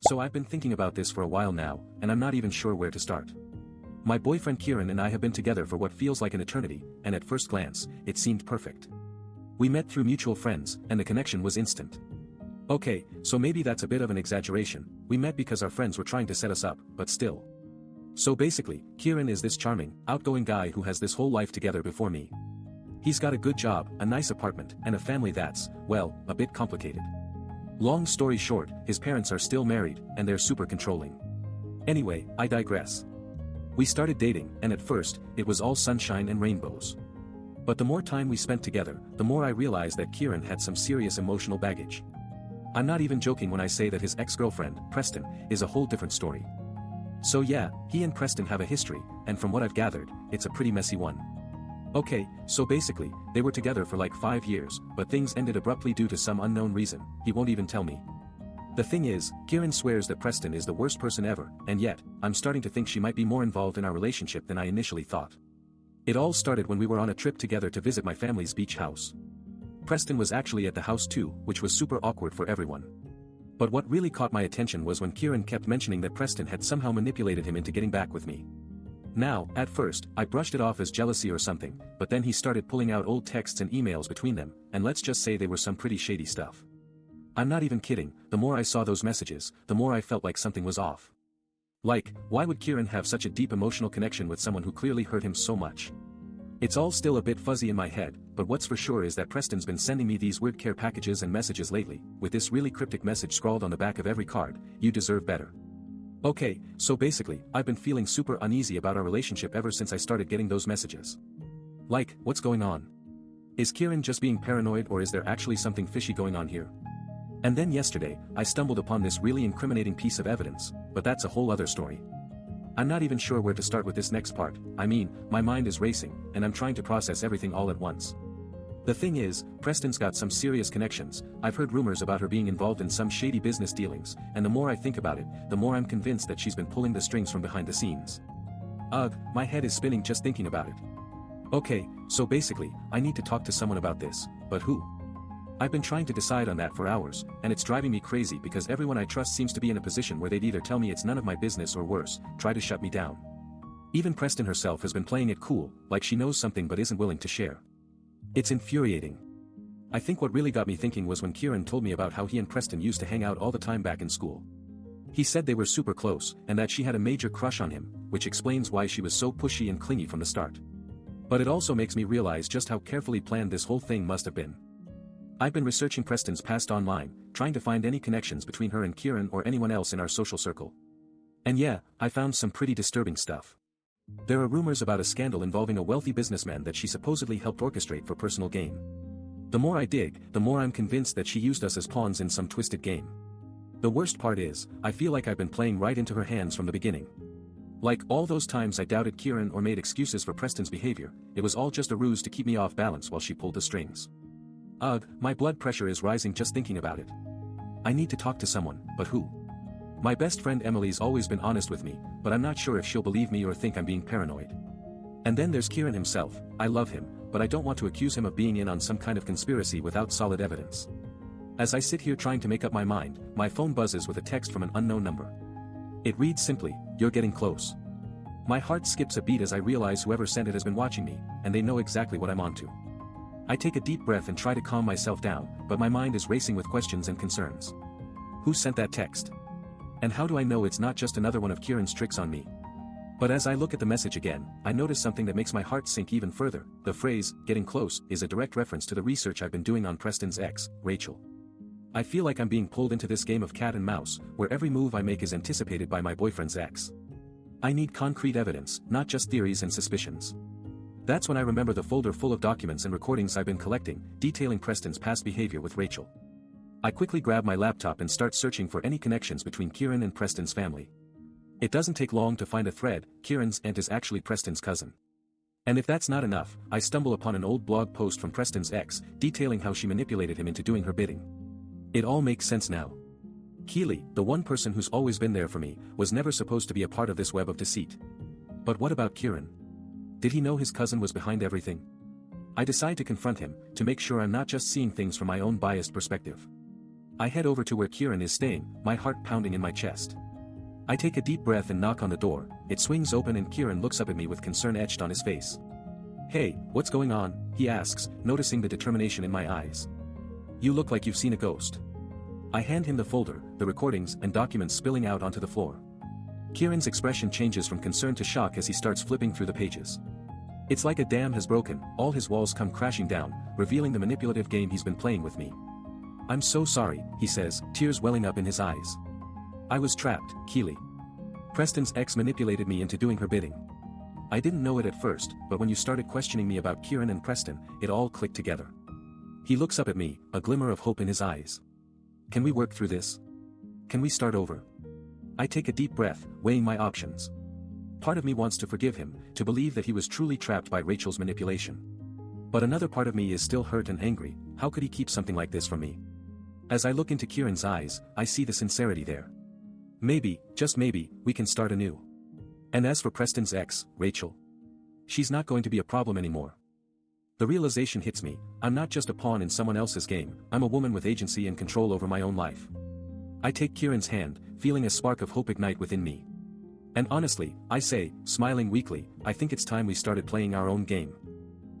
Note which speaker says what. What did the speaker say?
Speaker 1: So I've been thinking about this for a while now, and I'm not even sure where to start. My boyfriend Kieran and I have been together for what feels like an eternity, and at first glance, it seemed perfect. We met through mutual friends, and the connection was instant. Okay, so maybe that's a bit of an exaggeration, we met because our friends were trying to set us up, but still. So basically, Kieran is this charming, outgoing guy who has this whole life together before me. He's got a good job, a nice apartment, and a family that's, well, a bit complicated. Long story short, his parents are still married, and they're super controlling. Anyway, I digress. We started dating, and at first, it was all sunshine and rainbows. But the more time we spent together, the more I realized that Kieran had some serious emotional baggage. I'm not even joking when I say that his ex-girlfriend, Preston, is a whole different story. So yeah, he and Preston have a history, and from what I've gathered, it's a pretty messy one. Okay, so basically, they were together for like 5 years, but things ended abruptly due to some unknown reason, he won't even tell me. The thing is, Kieran swears that Preston is the worst person ever, and yet, I'm starting to think she might be more involved in our relationship than I initially thought. It all started when we were on a trip together to visit my family's beach house. Preston was actually at the house too, which was super awkward for everyone. But what really caught my attention was when Kieran kept mentioning that Preston had somehow manipulated him into getting back with me. Now, at first, I brushed it off as jealousy or something, but then he started pulling out old texts and emails between them, and let's just say they were some pretty shady stuff. I'm not even kidding, the more I saw those messages, the more I felt like something was off. Like, why would Kieran have such a deep emotional connection with someone who clearly hurt him so much? It's all still a bit fuzzy in my head, but what's for sure is that Preston's been sending me these weird care packages and messages lately, with this really cryptic message scrawled on the back of every card: "You deserve better." Okay, so basically, I've been feeling super uneasy about our relationship ever since I started getting those messages. Like, what's going on? Is Kieran just being paranoid, or is there actually something fishy going on here? And then yesterday, I stumbled upon this really incriminating piece of evidence, but that's a whole other story. I'm not even sure where to start with this next part. I mean, my mind is racing, and I'm trying to process everything all at once. The thing is, Preston's got some serious connections. I've heard rumors about her being involved in some shady business dealings, and the more I think about it, the more I'm convinced that she's been pulling the strings from behind the scenes. Ugh, my head is spinning just thinking about it. Okay, so basically, I need to talk to someone about this, but who? I've been trying to decide on that for hours, and it's driving me crazy because everyone I trust seems to be in a position where they'd either tell me it's none of my business or worse, try to shut me down. Even Preston herself has been playing it cool, like she knows something but isn't willing to share. It's infuriating. I think what really got me thinking was when Kieran told me about how he and Preston used to hang out all the time back in school. He said they were super close, and that she had a major crush on him, which explains why she was so pushy and clingy from the start. But it also makes me realize just how carefully planned this whole thing must have been. I've been researching Preston's past online, trying to find any connections between her and Kieran or anyone else in our social circle. And yeah, I found some pretty disturbing stuff. There are rumors about a scandal involving a wealthy businessman that she supposedly helped orchestrate for personal gain. The more I dig, the more I'm convinced that she used us as pawns in some twisted game. The worst part is, I feel like I've been playing right into her hands from the beginning. Like all those times I doubted Kieran or made excuses for Preston's behavior, it was all just a ruse to keep me off balance while she pulled the strings. Ugh, my blood pressure is rising just thinking about it. I need to talk to someone, but who? My best friend Emily's always been honest with me, but I'm not sure if she'll believe me or think I'm being paranoid. And then there's Kieran himself. I love him, but I don't want to accuse him of being in on some kind of conspiracy without solid evidence. As I sit here trying to make up my mind, my phone buzzes with a text from an unknown number. It reads simply, "You're getting close." My heart skips a beat as I realize whoever sent it has been watching me, and they know exactly what I'm onto. I take a deep breath and try to calm myself down, but my mind is racing with questions and concerns. Who sent that text? And how do I know it's not just another one of Kieran's tricks on me? But as I look at the message again, I notice something that makes my heart sink even further. The phrase, "getting close," is a direct reference to the research I've been doing on Preston's ex, Rachel. I feel like I'm being pulled into this game of cat and mouse, where every move I make is anticipated by my boyfriend's ex. I need concrete evidence, not just theories and suspicions. That's when I remember the folder full of documents and recordings I've been collecting, detailing Preston's past behavior with Rachel. I quickly grab my laptop and start searching for any connections between Kieran and Preston's family. It doesn't take long to find a thread. Kieran's aunt is actually Preston's cousin. And if that's not enough, I stumble upon an old blog post from Preston's ex, detailing how she manipulated him into doing her bidding. It all makes sense now. Keely, the one person who's always been there for me, was never supposed to be a part of this web of deceit. But what about Kieran? Did he know his cousin was behind everything? I decide to confront him, to make sure I'm not just seeing things from my own biased perspective. I head over to where Kieran is staying, my heart pounding in my chest. I take a deep breath and knock on the door. It swings open and Kieran looks up at me with concern etched on his face. "Hey, what's going on?" he asks, noticing the determination in my eyes. "You look like you've seen a ghost." I hand him the folder, the recordings and documents spilling out onto the floor. Kieran's expression changes from concern to shock as he starts flipping through the pages. It's like a dam has broken, all his walls come crashing down, revealing the manipulative game he's been playing with me. "I'm so sorry," he says, tears welling up in his eyes. "I was trapped, Keely. Preston's ex manipulated me into doing her bidding. I didn't know it at first, but when you started questioning me about Kieran and Preston, it all clicked together." He looks up at me, a glimmer of hope in his eyes. "Can we work through this? Can we start over?" I take a deep breath, weighing my options. Part of me wants to forgive him, to believe that he was truly trapped by Rachel's manipulation. But another part of me is still hurt and angry. How could he keep something like this from me? As I look into Kieran's eyes, I see the sincerity there. Maybe, just maybe, we can start anew. And as for Preston's ex, Rachel, she's not going to be a problem anymore. The realization hits me, I'm not just a pawn in someone else's game, I'm a woman with agency and control over my own life. I take Kieran's hand, feeling a spark of hope ignite within me. And honestly, I say, smiling weakly, I think it's time we started playing our own game.